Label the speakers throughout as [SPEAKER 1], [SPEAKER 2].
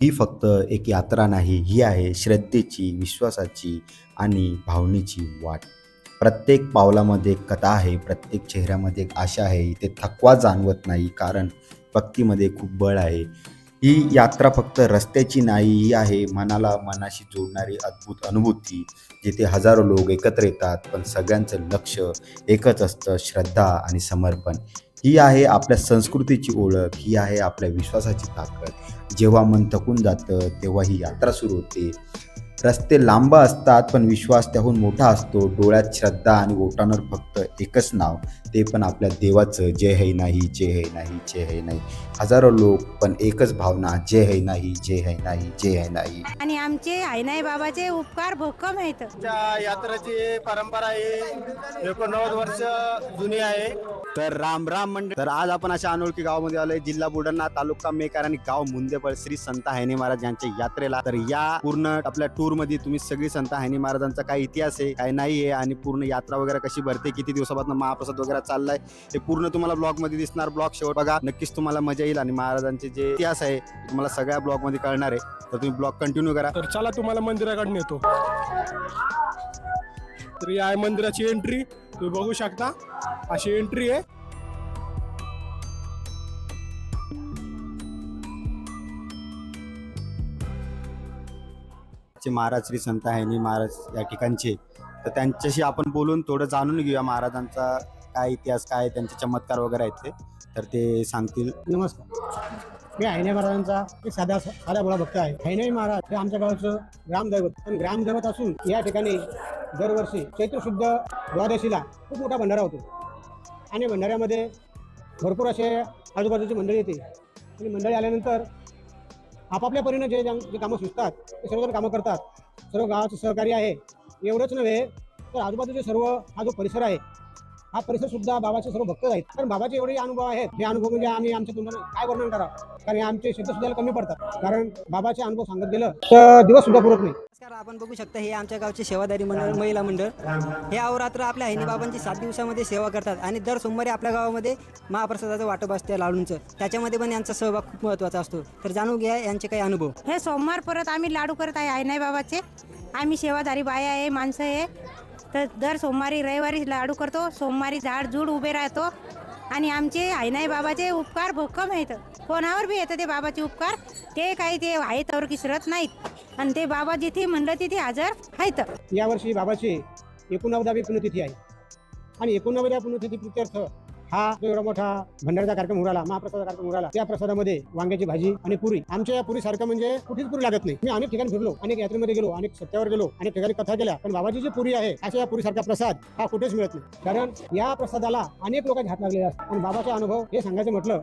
[SPEAKER 1] ही फक्त एक यात्रा नाही, ही आहे श्रद्धेची, विश्वासाची आणि भावनेची वाट. प्रत्येक पावलामध्ये एक कथा आहे, प्रत्येक चेहऱ्यामध्ये एक आशा आहे. इथे थकवा जाणवत नाही, कारण भक्तीमध्ये खूप बळ आहे. ही यात्रा फक्त रस्त्याची नाही, ही आहे मनाला मनाशी जोडणारी अद्भुत अनुभूती. जिथे हजारो लोक एकत्र येतात, पण सगळ्यांचं लक्ष एकच असतं, श्रद्धा आणि समर्पण. ही आहे आपल्या संस्कृतीची ओळख, ही आहे आपल्या विश्वासाची ताकद. जेव्हा मन थकून जातं, तेव्हा ही यात्रा सुरू होते. रस्ते लांब असतात, पण विश्वास त्याहून मोठा असतो. डोळ्यात श्रद्धा आणि ओठांवर फक्त एकच नाव, ते पण आपल्या देवाचं, जय है नाही, जय है नाही, जय है नाही. हजारो लोक, पण एकच भावना, जय है नाही, जय है नाही, जय है नाही.
[SPEAKER 2] आणि आमचे आईनाई बाबाचे उपकार भक्कम आहेत.
[SPEAKER 3] यात्रेची परंपरा ही 89 वर्ष जुनी आहे.
[SPEAKER 4] तर राम राम मंडळ. तर आज आपण अशा अनोळखी गावामध्ये आलोय, जिल्हा बुलढाणा, तालुका मेकर आणि गाव मुंदेफळ, श्री संत हैने महाराज यांच्या यात्रेला. तर या पूर्ण आपल्या टूर मध्ये तुम्ही सगळी संत हैने महाराजांचा काय इतिहास आहे, काय नाही आहे, आणि पूर्ण यात्रा वगैरे कशी भरते, किती दिवसापासून महाप्रसाद वगैरे चाललाय, हे पूर्ण तुम्हाला ब्लॉग मध्ये दिसणार. ब्लॉग शेवट बघा, नक्कीच तुम्हाला मजा येईल आणि महाराजांचे जे इतिहास आहे तुम्हाला सगळ्या ब्लॉग मध्ये कळणार आहे. तर तुम्ही ब्लॉग कंटिन्यू करा.
[SPEAKER 5] तर चला तुम्हाला मंदिराकडे नेतो. तर या आहे मंदिराची एंट्री, तुम्ही बघू शकता अशी एंट्री आहे.
[SPEAKER 4] महाराज श्री संत हैने महाराज या ठिकाणचे, तर त्यांच्याशी आपण बोलून थोडं जाणून घेऊया महाराजांचा काय इतिहास, काय त्यांचे चमत्कार वगैरे आहेत ते, तर ते सांगतील.
[SPEAKER 6] नमस्कार, मी हैने महाराजांचा एक साधा भोळा भक्त आहे. हैने महाराज हे आमच्या गावचं ग्रामदैवत, पण ग्रामदैवत असून या ठिकाणी दरवर्षी चैत्र शुद्ध द्वादशीला खूप मोठा भंडारा होतो आणि भंडाऱ्यामध्ये भरपूर असे आजूबाजूची मंडळी येते आणि मंडळी आल्यानंतर आपापल्या परीनं जे कामं सुचतात ते सर्वजण कामं करतात. सर्व गावाचं सहकार्य आहे. एवढंच नव्हे तर आजूबाजूचे सर्व हा जो परिसर आहे, हा परिसर सुद्धा बाबाचे सर्व भक्त आहेत. कारण बाबाचे एवढे अनुभव आहेत, हे अनुभव म्हणजे आम्ही आमच्या तोंडाने काय वर्णन करा, कारण आमचे शब्द सुद्धा कमी पडतात. कारण बाबाचे अनुभव सांगत गेलं तर दिवस सुद्धा पुरत नाही.
[SPEAKER 7] नमस्कार, आपण बघू शकता हे आमच्या गावचे सेवादारी मंडळ, महिला मंडळ. हे अहोरात्र आपल्या हैने बाबांची 7 दिवसामध्ये सेवा करतात आणि दर सोमवारी आपल्या गावामध्ये महाप्रसादाचं वाटप असते लाडूंचं. त्याच्यामध्ये पण यांचा सहभाग खूप महत्त्वाचा असतो. तर जाणून घ्या यांचे काही अनुभव.
[SPEAKER 2] हे सोमवार परत आम्ही लाडू करत आहे आईनाई बाबाचे. आम्ही सेवाधारी बाया आहे, माणसं आहे. तर दर सोमवारी रविवारी लाडू करतो, सोमवारी झाडझूड उभे राहतो. आणि आमचे आईनाई बाबाचे उपकार भक्कम आहेत. कोणावर बी येतं ते बाबाचे उपकार, ते काही ते आहे तर विसरत नाहीत. आणि ते बाबा जिथे म्हणलं तिथे हजर आहेत.
[SPEAKER 6] यावर्षी बाबाची 89वी पुण्यतिथी आहे आणि 89व्या पुण्यतिथी प्रित्यर्थ हा जो एवढा मोठा भंडाराचा कार्यक्रम उराला, महाप्रसादा कार्यक्रम उराला, त्या प्रसादामध्ये वांग्याची भाजी आणि पुरी. आमच्या या पुरी सारखं म्हणजे कुठेच पुरी लागत नाही. मी अनेक ठिकाणी फिरलो, अनेक यात्रेमध्ये गेलो, अनेक सत्यावर गेलो, अनेक ठिकाणी कथा केल्या, पण बाबाची जी पुरी आहे अशा या पुरी सारखा प्रसाद हा कुठेच मिळत नाही. कारण या प्रसादाला अनेक लोकांचे हात लागलेले असतात. आणि बाबाचे अनुभव हे सांगायचं म्हटलं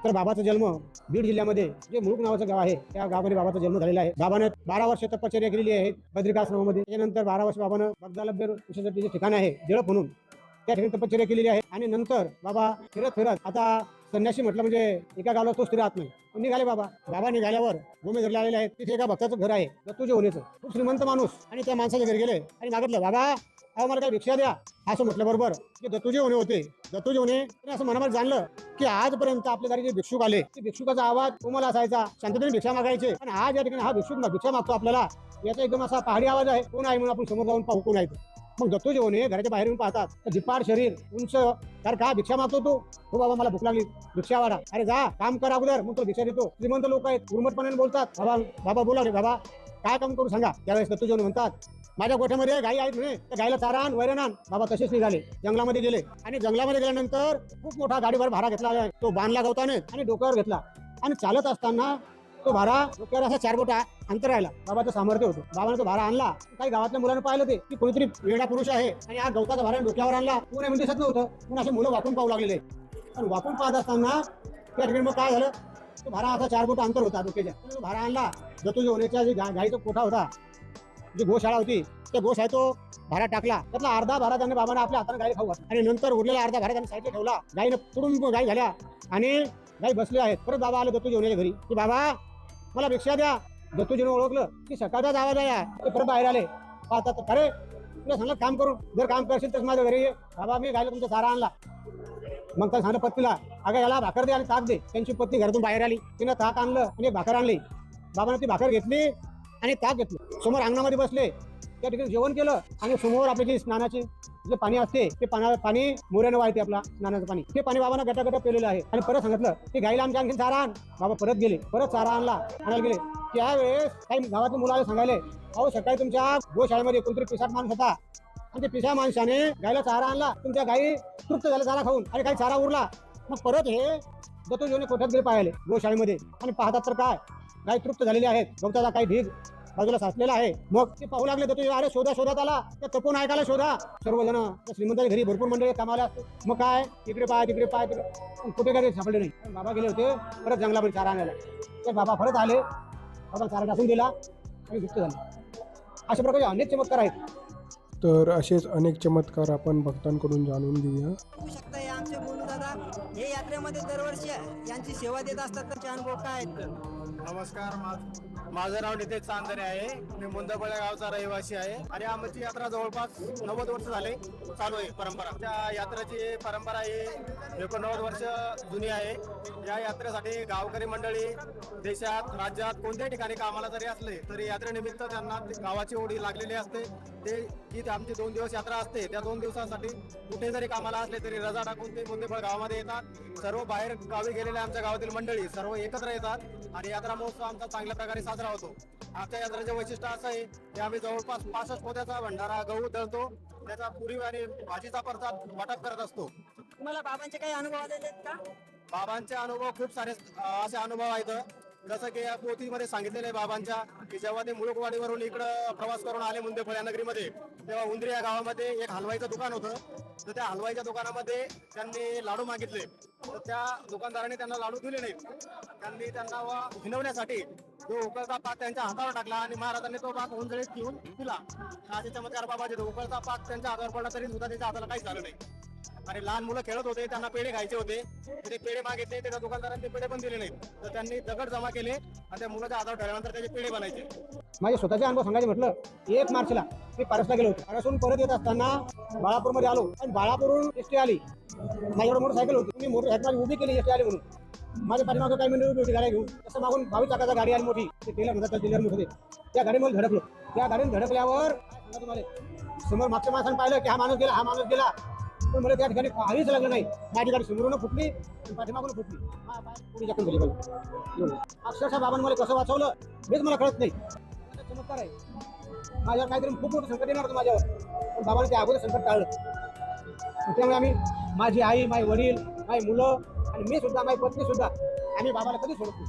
[SPEAKER 6] तर बाबाचा जन्म बीड जिल्ह्यामध्ये जे मुळूक नावाचं गाव आहे, त्या गावामध्ये बाबाचा जन्म झालेला आहे. बाबानं 12 वर्ष तपश्चर्या केलेली आहे बद्रिकाश्रमामध्ये. त्याच्यानंतर 12 वर्ष बाबानं बगदालभ्य ऋषीचं जे ठिकाण आहे देळप म्हणून, त्या ठिकाणी तपश्चर्या केलेली आहे. आणि नंतर बाबा फिरत आता संन्यासी म्हटलं म्हणजे एका गावाला तो स्थिर राहत नाही. निघाले बाबा निघाल्यावर भूमीघरला आलेले आहेत. तिथे एका भक्ताचं घर आहे, दत्तूजी होण्याचं. खूप श्रीमंत माणूस. आणि त्या माणसाच्या घरी गेले आणि मागितलं, बाबा अहो मला काही भिक्षा द्या. असं म्हटलं बरोबर की दत्तूजी होणे होते. दत्तूजी होणे असं मनामध्ये जाणलं की आजपर्यंत आपल्या दारी जे भिक्षुक आले, ते भिक्षुकाचा आवाज कोमल असायचा, शांततेने भिक्षा मागायचे. आणि आज या ठिकाणी हा भिक्षुक भिक्षा मागतो आपल्याला, याचा एकदम असा पहाडी आवाज आहे. कोण आहे म्हणून आपण समोर जाऊन पाहू कोण आहे. मग दत्तूजी होणे घराच्या बाहेर येऊन पाहतात तर जिपाड शरीर, उंच, तर का भिक्षा मागतो तो. हो बाबा मला भूक लागली, भिक्षा वाढा. अरे जा काम कर अगोदर, मग तो भिक्षा देतो. श्रीमंत लोक आहेत, उर्मटपणाने बोलतात. बाबा बोला रे बाबा काय काम करू सांगा. त्यावेळेस दत्तूजी होणे म्हणतात, माझ्या गोठ्यामध्ये गाई आहेत म्हणे, त्या गायला चारा आण, वैरण आण. बाबा तसेच निघाले, जंगलामध्ये गेले. आणि जंगलामध्ये गेल्यानंतर खूप मोठा गाडीभर भारा घेतला, तो बांधला गवताने आणि डोक्यावर घेतला. आणि चालत असताना तो भारा डोक्यावर असा 4 बोटा अंतर राहिला. बाबाचं सामर्थ्य होतं. बाबाने तो भारा आणला. काही गावातल्या मुलांना पाहिलं ते की कोणीतरी वेडा पुरुष आहे आणि हा गवताचा भारा डोक्यावर आणला. कोण आहे दिसत नव्हतं. पण असे मुलं वाकून पाहू लागलेले. आणि वाकून पाहत असताना त्या ठिकाणी मग काय झालं, तो भारा असा 4 बोटा अंतर होता डोक्याच्या. तो भारा आणला. दत्तूजी होण्याचा जे गाईचा कोठा होता, जी गोशाळा होती, त्या गोशाळेत तो भारा टाकला. त्यातला अर्धा भारा त्याने बाबाने आपल्या हाताने गाई खाऊ घातला. आणि नंतर उरलेला अर्धा भारा त्याने साईडला ठेवला. गाईनं तुडून गाई झाल्या आणि गाई बसले आहेत. परत बाबा आले दत्तूजी होण्याच्या घरी की बाबा मला भिक्षा द्या. दत्तूजीने ओळखलं की सकाळचाच आवाज आहे. ते परत बाहेर आले. पाहतात, अरे तुला सांगलं काम करून, जर काम करशील तर माझ्या घरी ये. बाबा मी गायला तुमचा चारा आणला. मग त्याला सांगलं पत्नीला, अगं याला भाकर दे आणि ताक दे. त्यांची पत्नी घरातून बाहेर आली. तिनं ताक आणलं आणि एक भाकर आणली. बाबांनी ती भाकर घेतली आणि ताक घेतलं, समोर अंगणामध्ये बसले, त्या ठिकाणी जेवण केलं आणि समोर आपली जी स्नानाची जे पाणी असते ते पाणी मोऱ्यानं वाळते, आपला स्नानाचं पाणी, ते पाणी बाबांना गटागटा पेलेलं आहे. आणि परत सांगितलं की गाईला आमच्या आणखी चारा आण. बाबा परत गेले, परत चारा आणायला गेले. त्यावेळेस काही गावातले मुलं आले सांगायले, अहो सकाळी तुमच्या गोशाळेमध्ये कोणतरी पिसाट माणूस होता आणि ते पिसा माणसाने गायला चारा आणला, तुमच्या गाई तृप्त झाल्या चारा खाऊन आणि काही चारा उरला. मग परत हे दत्तू जेवणे कोठ्यात गेले पाहिले गोशाळेमध्ये आणि पाहतात तर काय गाय तृप्त झालेली आहेत, गवताचा काही ढीग बाजूला साचलेला आहे. मग ते पाहू लागले दत्तू, अरे शोधात आला, त्या तपोन ऐकायला शोधा. सर्वजण श्रीमंताच्या घरी भरपूर मंडळी कामाला असते. मग काय इकडे पाय तिकडे पाय पण कुठे काय सापडले नाही. बाबा गेले होते परत जंगलामध्ये चारा आणायला. ते बाबा परत आले, बाबा चारा टाकून दिला आणि गुप्त झाले. अशा प्रकारचे अनेक चमत्कार आहेत.
[SPEAKER 5] तर असेच अनेक चमत्कार आपण भक्तांकडून जाणून घेऊया.
[SPEAKER 7] बघू शकता हे आमचे बोलू दादा हे यात्रेमध्ये दरवर्षी यांची सेवा देत असतात. त्यांचे अनुभव काय आहेत?
[SPEAKER 3] नमस्कार, माझं नाव नितेश चांदरे आहे. मी मुंदबळ्या गावचा रहिवासी आहे आणि आमची यात्रा जवळपास 90 वर्ष झाले चालू आहे. परंपरा त्या यात्रेची परंपरा ही 89 वर्ष जुनी आहे. या यात्रेसाठी गावकरी मंडळी देशात राज्यात कोणत्याही ठिकाणी कामाला जरी असले तरी यात्रेनिमित्त त्यांना गावाची ओढी लागलेली असते. ते ही आमची 2 दिवस यात्रा असते. त्या 2 दिवसासाठी कुठे जरी कामाला असले तरी रजा टाकून ते मुंदेफळ गावामध्ये येतात. सर्व बाहेर गावी गेलेल्या आमच्या गावातील मंडळी सर्व एकत्र येतात आणि यात्रा महोत्सव आमचा चांगल्या प्रकारे साजरा होतो. आमच्या यात्रेचे वैशिष्ट्य असं आहे की आम्ही जवळपास 65 पोत्याचा भंडारा गहू दळतो, त्याचा पुरी आणि भाजीचा प्रसाद वाटप करत असतो.
[SPEAKER 7] तुम्हाला बाबांचे काही अनुभव आलेले आहेत का?
[SPEAKER 3] बाबांचे अनुभव खूप सारे असे अनुभव आहेत. जसं की या पोथीमध्ये सांगितलेलं आहे बाबांच्या की जेव्हा ते मुळुकवाडीवरून इकडं प्रवास करून आले मुंदेफळ या नगरीमध्ये, तेव्हा उंदरी या गावामध्ये एक हलवाईचं दुकान होतं. तर त्या हलवाईच्या दुकानामध्ये त्यांनी लाडू मागितले, तर त्या दुकानदाराने त्यांना लाडू दिले नाहीत. त्यांनी त्यांना हिनवण्यासाठी तो उकळता पाक त्यांच्या हातावर टाकला आणि महाराजांनी तो पाक उंजळीत घेऊन पिला. असे चमत्कार बाबाचे. उकळता पाक त्यांच्या हातावर पडला तरी सुद्धा त्याच्या हाताला काहीच झालं नाही. आणि लहान मुलं खेळत होते, त्यांना पेढे खायचे होते, ते पेढे मागितले, त्याच्या दुकानदारांनी ते पेढे पण दिले नाहीत. तर त्यांनी दगड जमा केले आणि त्या मुलाच्या हातावर ठेवल्यानंतर त्याचे पेढे बनायचे.
[SPEAKER 6] माझे स्वतःचे अनुभव सांगायचे म्हटलं, 1 मार्चला मी पारसला गेलो होतो. पारसून परत येत असताना बाळापूरमध्ये आलो आणि बाळापूरहून एसटी आली. माझ्यावर मोटरसायकल होती, मी मोटरसायकल उभी केली एसटी आली म्हणून. माझ्या पाठीमागं काही मिनिट उभी होती गाड्या घेऊन. तसं मागून 22 चाकाचा गाडी आली मोठी, ते टेलर म्हणतात, टेलर मोठे. त्या गाडीमध्ये धडकलो. त्या गाडीने धडकल्यावर तुम्हाला समोर मागच्या माणसाने पाहिलं की हा माणूस गेला, पण मला त्या ठिकाणी काहीच लागलं नाही. माझी गाडी समोरून फुटली आणि पाठीमागून फुटली. पुढे जाऊन गेली. अक्षरशः बाबांनी मला कसं वाचवलं हेच मला कळत नाही. चमत्कार आहे. माझ्यावर काहीतरी खूप मोठं संकट येणार होतं माझ्यावर, पण बाबांनी त्या अगोदर संकट टाळलं. त्यामुळे आम्ही, माझी आई, माझे वडील, माझी मुलं आणि मी सुद्धा, माझी पत्नी सुद्धा, आम्ही बाबाला कधी सोडत नाही.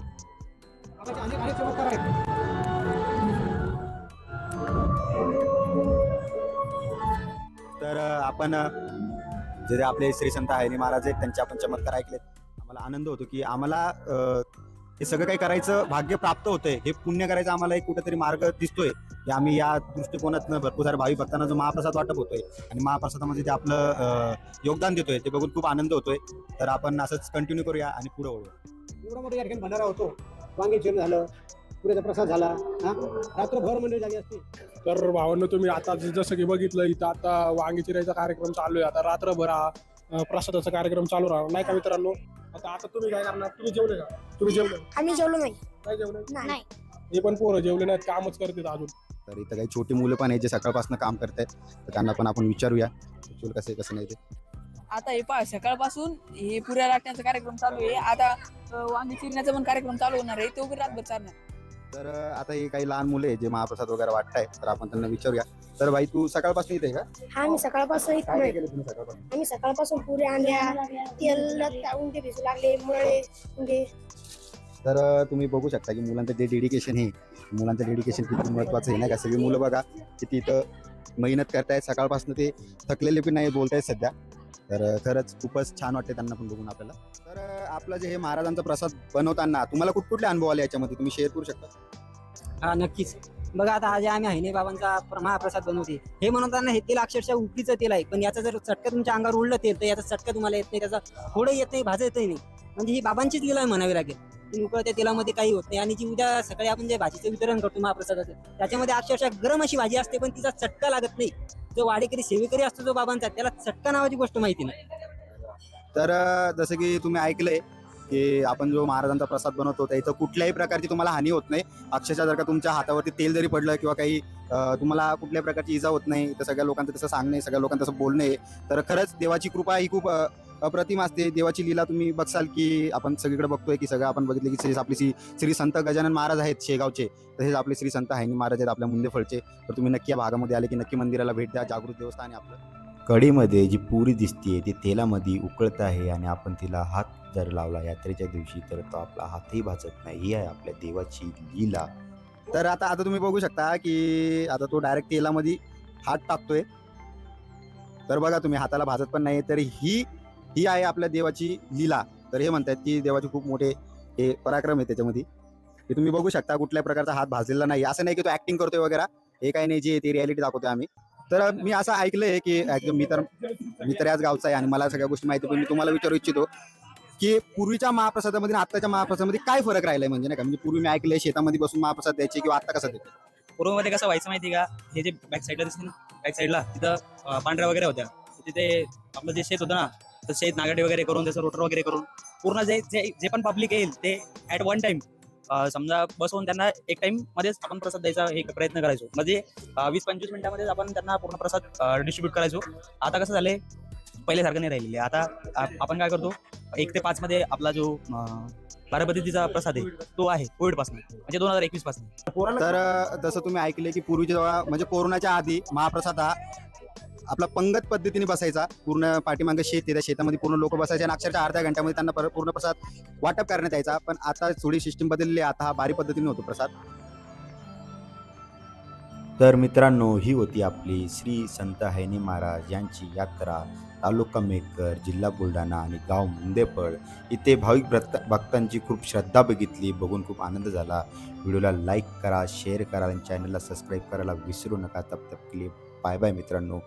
[SPEAKER 6] बाबाचे अनेक चमत्कार आहेत.
[SPEAKER 4] तर आपण जे आपले श्री संत हायनी महाराज आहेत त्यांचे आपण चमत्कार ऐकलेत. आम्हाला आनंद होतो की आम्हाला हे सगळं काही करायचं भाग्य प्राप्त होतंय. हे पुण्य करायचं आम्हाला एक कुठेतरी मार्ग दिसतोय की आम्ही या दृष्टिकोनातनं भरपूर सारे भावी भक्तांना जो महाप्रसाद वाटप होतोय आणि महाप्रसादामध्ये ते आपलं योगदान देतोय ते बघून खूप आनंद होतोय. तर आपण असंच कंटिन्यू करूया आणि पुढे वळूया.
[SPEAKER 6] एवढा मोठा या ठिकाणी भंडारा होतो. वांगे जेवण झालं, पुरेचा प्रसाद झाला, रात्रभर मंडळी झाली असते.
[SPEAKER 5] तर भावांनो, तुम्ही आता जसं की बघितलं इथं आता वांगी चिरायचा कार्यक्रम चालू आहे. आता रात्रभर हा प्रसादाचा कार्यक्रम चालू राहणार नाही का मित्रांनो? आता तुम्ही काय करणार? तुम्ही जेवले का? तुम्ही जेवले?
[SPEAKER 8] आम्ही जेवलो नाही.
[SPEAKER 5] काय जेवले?
[SPEAKER 8] नाही.
[SPEAKER 5] हे पण पोरं जेवले नाहीत, कामच करतात अजून.
[SPEAKER 4] तर इथं काही छोटी मुलं पण आहेत जे सकाळपासून काम करतायत, तर त्यांना पण आपण विचारूया कसं नाही ते.
[SPEAKER 9] आता हे पहा, सकाळपासून हे पुऱ्या लाटण्याचा कार्यक्रम चालू आहे. आता वांगी चिरण्याचा पण कार्यक्रम चालू होणार आहे, तो पण रातभर चालणार.
[SPEAKER 4] तर आता हे काही लहान मुले जे महाप्रसाद वगैरे वाटताय, तर आपण त्यांना विचारूया. तर भाई, तू सकाळपासून इथे का?
[SPEAKER 8] हा, आम्ही सकाळपासून इथं
[SPEAKER 4] काय
[SPEAKER 8] नाही.
[SPEAKER 4] केलं तुम्ही सकाळपासून?
[SPEAKER 8] आम्ही सकाळपासून पुऱ्या आणल्या, तेल उंडे भिजू लागले, मुळे उंडे.
[SPEAKER 4] तर तुम्ही बघू शकता की मुलांचं जे डेडिकेशन आहे, मुलांचं डेडिकेशन किती महत्त्वाचं आहे नाही का? सगळी मुलं बघा किती इथं मेहनत करतायत सकाळपासून, ते थकलेले पण नाही बोलतायत सध्या. तर खरंच खूपच छान वाटते त्यांना पण बघून आपल्याला. तर आपलं जे हे महाराजांचा प्रसाद बनवताना तुम्हाला कुठले अनुभव आले याच्यामध्ये, तुम्ही शेअर करू शकता?
[SPEAKER 7] हा, नक्कीच. बघा, आता हा जे आम्ही हायने बाबांचा महाप्रसाद बनवते, हे बनवताना हे तेल अक्षरशः उकळीचं तेल आहे, पण याचा जर चटका तुमच्या अंगावर उडलं तेल, तर याचा चटका तुम्हाला येत नाही, त्याचा थोडं येत नाही, भाजतही नाही. म्हणजे ही बाबांचीच लीला म्हणावी लागेल. उकळत्या तेलामध्ये काही होत नाही. आणि जी उद्या सकाळी आपण जे भाजीचं वितरण करतो महाप्रसादाचं, त्याच्यामध्ये अक्षरशः गरम अशी भाजी असते, पण तिचा चटका लागत नाही. जो वाडेकरी सेवेकरी असतो जो बाबांचा, त्याला चटका नावाची गोष्ट माहिती नाही.
[SPEAKER 4] तर जसं की तुम्ही ऐकलंय की आपण जो महाराजांचा प्रसाद बनवतो त्याचं कुठल्याही प्रकारची तुम्हाला हानी होत नाही. अक्षरशः जर का तुमच्या हातावरती तेल जरी पडलं किंवा काही तुम्हाला कुठल्याही प्रकारची इजा होत नाही, तर सगळ्या लोकांचं तसं सांगणे, सगळ्या लोकांचं तसं बोलणे, तर खरंच देवाची कृपा ही खूप अप्रतिम असते. देवाची लीला तुम्ही बघसाल की आपण सगळीकडे बघतोय की सगळं आपण बघितलं की आपली श्री संत गजानन महाराज आहेत शेगावचे, तसेच आपले श्री संत हैनी महाराज आहेत आपल्या मुंदेफळचे. तर तुम्ही नक्की या भागामध्ये आले की नक्की मंदिराला भेट द्या. जागृत देवस्थान आहे आपलं.
[SPEAKER 1] कढीमध्ये जी पुरी दिसते ती तेलामध्ये उकळत आहे आणि आपण तिला हात जर लावला यात्रेच्या दिवशी तर तो आपला हातही भाजत नाही. ही आहे आपल्या देवाची लीला.
[SPEAKER 4] तर आता आता तुम्ही बघू शकता की आता तो डायरेक्ट तेलामध्ये हात टाकतोय. तर बघा तुम्ही हाताला भाजत पण नाही. तर ही आहे आपल्या देवाची लीला. तर हे म्हणतात की देवाचे खूप मोठे हे पराक्रम आहे त्याच्यामध्ये. हे तुम्ही बघू शकता कुठल्या प्रकारचा हात भाजलेला नाही. असं नाही की तो ऍक्टिंग करतोय वगैरे, हे काही नाही, जे ते रियालिटी दाखवतोय आम्ही. तर मी असं ऐकलंय की एकदम मी तर याच गावचा आहे आणि मला सगळ्या गोष्टी माहिती, पण मी तुम्हाला विचारू इच्छितो की पूर्वीच्या महाप्रसादामध्ये आणि आत्ताच्या महाप्रसादामध्ये काय फरक राहिलाय, म्हणजे नाही का, म्हणजे पूर्वी मी ऐकलंय शेतामध्ये बसून महाप्रसाद द्यायचे किंवा आता कसं देते.
[SPEAKER 10] पूर्वमध्ये कसं व्हायचं माहिती का, हे जे बॅक साईडला दिसते, बॅक साईडला तिथं पांढऱ्या वगैरे होत्या, तिथे आपलं जे शेत होतं ना, तर शेत नागाटी वगैरे करून त्याचं रोटर वगैरे करून पूर्ण जे पण पब्लिक येईल ते ॲट वन टाइम समजा बसवून त्यांना एक टाइम मध्येच आपण प्रसाद द्यायचा हे प्रयत्न करायचो. म्हणजे 20-25 मिनिटांमध्येच आपण त्यांना पूर्ण प्रसाद डिस्ट्रीब्यूट करायचो. आता कसं झालंय, पहिल्यासारखं नाही राहिलेलं. आता आपण काय करतो, 1 ते 5 मध्ये आपला जो बारापद्धतीचा प्रसाद आहे तो आहे कोविडपासून, म्हणजे 2021 पासून.
[SPEAKER 4] तर तसं तुम्ही ऐकले की पूर्वीच्या जेव्हा म्हणजे कोरोनाच्या आधी महाप्रसाद हा आपला पंगत पद्धतीने बसायचा. पूर्ण पाठीमागे शेत आहे, त्या शेतामध्ये पूर्ण लोक बसायचे आणि अक्षरशः अर्ध्या घंट्यामध्ये त्यांना पूर्ण प्रसाद वाटप करण्यात यायचा. पण आता थोडी सिस्टीम बदलली आहे. आता हा बारी पद्धतीने होतो प्रसाद.
[SPEAKER 1] तर मित्रांनो, ही होती आपली श्री संत हैनी महाराज यांची यात्रा. तालुका मेकर, जिल्हा बुलढाणा आणि गाव मुंदेफळ. इथे भाविक भक्तांची खूप श्रद्धा बघितली, बघून खूप आनंद झाला. व्हिडिओला लाईक करा, शेअर करा आणि चॅनलला सबस्क्राईब करायला विसरू नका. तब तक के लिए बाय बाय मित्रांनो.